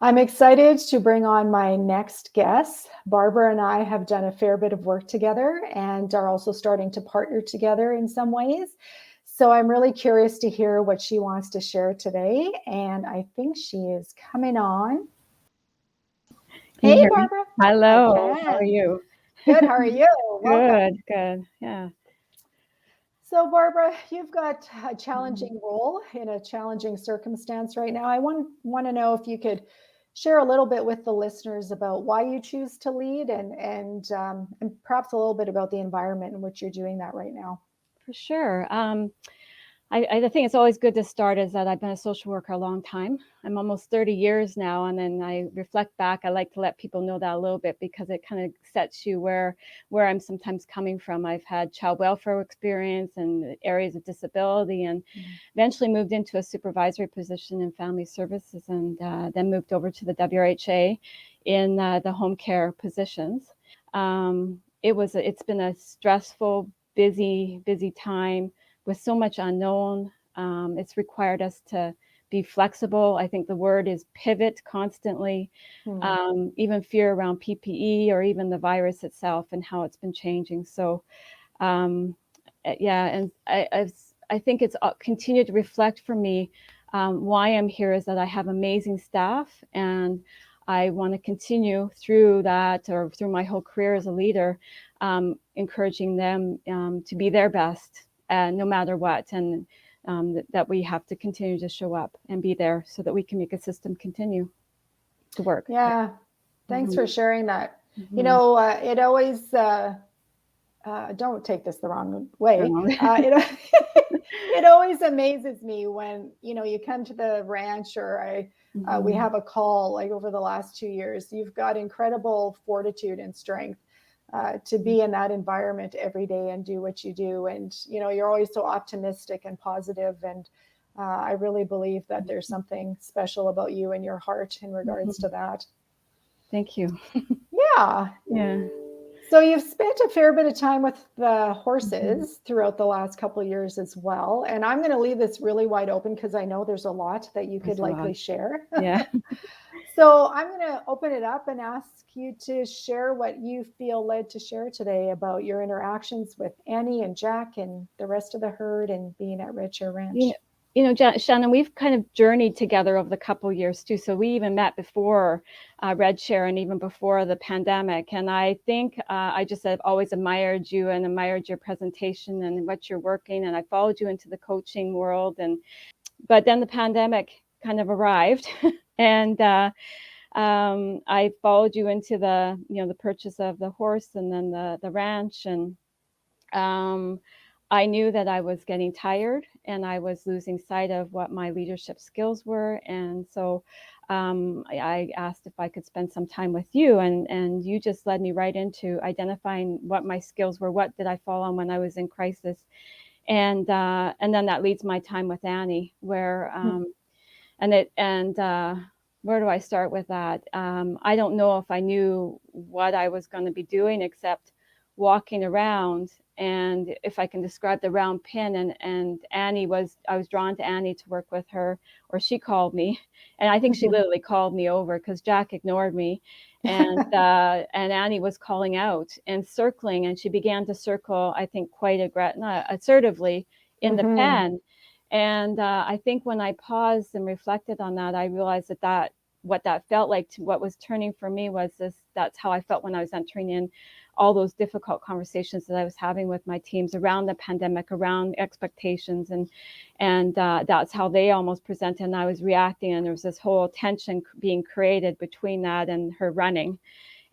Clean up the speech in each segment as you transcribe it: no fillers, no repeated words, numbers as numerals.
I'm excited to bring on my next guest. Barbara and I have done a fair bit of work together and are also starting to partner together in some ways. So I'm really curious to hear what she wants to share today. And I think she is coming on. Can you Hey, hear me? Barbara. I Hello, how are can. you? Good. How are you? Welcome. Good. Yeah. So, Barbara, you've got a Mhm. challenging role in a challenging circumstance right now. I want to know if you could share a little bit with the listeners about why you choose to lead and perhaps a little bit about the environment in which you're doing that right now. For sure. I think it's always good to start is that I've been a social worker a long time. I'm almost 30 years now. And then I reflect back. I like to let people know that a little bit because it kind of sets you where I'm sometimes coming from. I've had child welfare experience and areas of disability and eventually moved into a supervisory position in family services and then moved over to the WRHA in the home care positions. It's been a stressful, busy time with so much unknown. It's required us to be flexible. I think the word is pivot constantly, Hmm. even fear around PPE or even the virus itself and how it's been changing. So, um, yeah, and I think it's continued to reflect for me why I'm here is that I have amazing staff and I want to continue through that or through my whole career as a leader, encouraging them to be their best no matter what. And that we have to continue to show up and be there so that we can make a system continue to work. Yeah. Yeah. Thanks Mm-hmm. for sharing that. Mm-hmm. It always, don't take this the wrong way. So, It always amazes me when you come to the ranch or we mm-hmm. have a call like over the last 2 years. You've got incredible fortitude and strength to be in that environment every day and do what you do. And you're always so optimistic and positive. And I really believe that there's something special about you and your heart in regards Mm-hmm. to that. Thank you. Yeah. Yeah. So you've spent a fair bit of time with the Mm-hmm. horses throughout the last couple of years as well. And I'm going to leave this really wide open because I know there's a lot that you could There's a lot. likely share. Yeah. So I'm going to open it up and ask you to share what you feel led to share today about your interactions with Annie and Jack and the rest of the herd and being at Red Chair You know, Ranch. Shannon, we've kind of journeyed together over the couple of years too. So we even met before Red Share and even before the pandemic. And I think I just have always admired you and admired your presentation and what you're working. And I followed you into the coaching world. And but then the pandemic kind of arrived, and I followed you into the purchase of the horse and then the ranch and. Um, I knew that I was getting tired and I was losing sight of what my leadership skills were. And so I asked if I could spend some time with you, and you just led me right into identifying what my skills were, what did I fall on when I was in crisis. And then that leads my time with Annie, where and it and where do I start with that? I don't know if I knew what I was going to be doing except walking around. And if I can describe the round pin, and I was drawn to Annie to work with her, or she called me, and I think she literally called me over because Jack ignored me, and Annie was calling out and circling, and she began to circle, I think, quite assertively in the Mm-hmm. pen. And I think when I paused and reflected on that, I realized that what that felt like to what was turning for me was that's how I felt when I was entering in all those difficult conversations that I was having with my teams around the pandemic, around expectations, and that's how they almost presented, and I was reacting, and there was this whole tension being created between that and her running,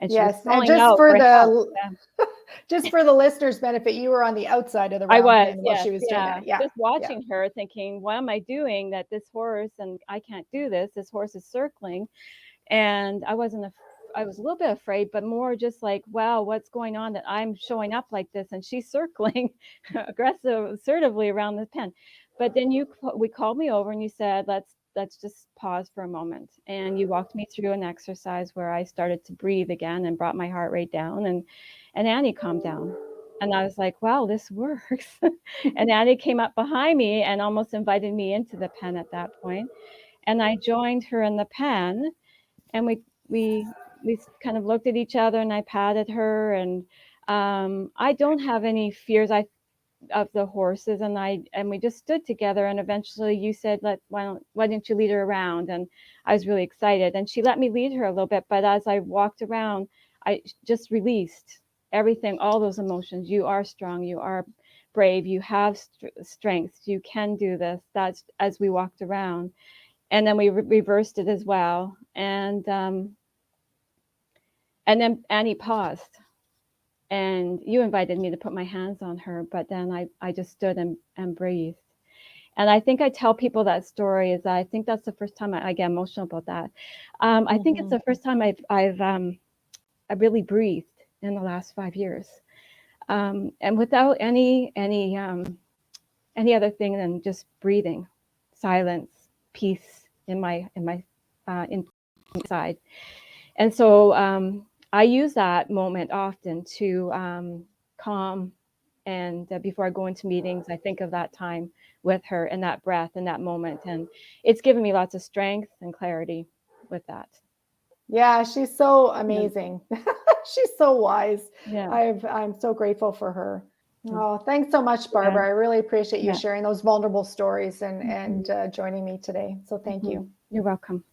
and she was Yes, and calling out for help. Yeah. just for the listeners' benefit, you were on the outside of the I round was, pen while yes, she was doing yeah. that. Yeah, Just yeah. watching her thinking, what am I doing that this horse, and I can't do this. This horse is circling. And I was a little bit afraid, but more just like, wow, what's going on that I'm showing up like this and she's circling assertively around the pen. But then we called me over and you said, let's just pause for a moment. And you walked me through an exercise where I started to breathe again and brought my heart rate down, and Annie calmed down. And I was like, wow, this works. And Annie came up behind me and almost invited me into the pen at that point. And I joined her in the pen. and we kind of looked at each other, and I patted her, and I don't have any fears of the horses, and we just stood together, and eventually you said, why didn't you lead her around? And I was really excited, and she let me lead her a little bit, but as I walked around, I just released everything, all those emotions. You are strong, you are brave, you have strength, you can do this. That's as we walked around, and then we reversed it as well, and then Annie paused, and you invited me to put my hands on her, but then I just stood and breathed. And I think I tell people that story is that I think that's the first time I get emotional about that. I think it's the first time I really breathed in the last 5 years, and without any other thing than just breathing, silence, peace in my inside. And so I use that moment often to calm. And before I go into meetings, I think of that time with her and that breath and that moment. And it's given me lots of strength and clarity with that. Yeah, she's so amazing. She's so wise. Yeah. I'm so grateful for her. Oh, thanks so much, Barbara. I really appreciate you sharing those vulnerable stories and joining me today. So thank you. You're welcome.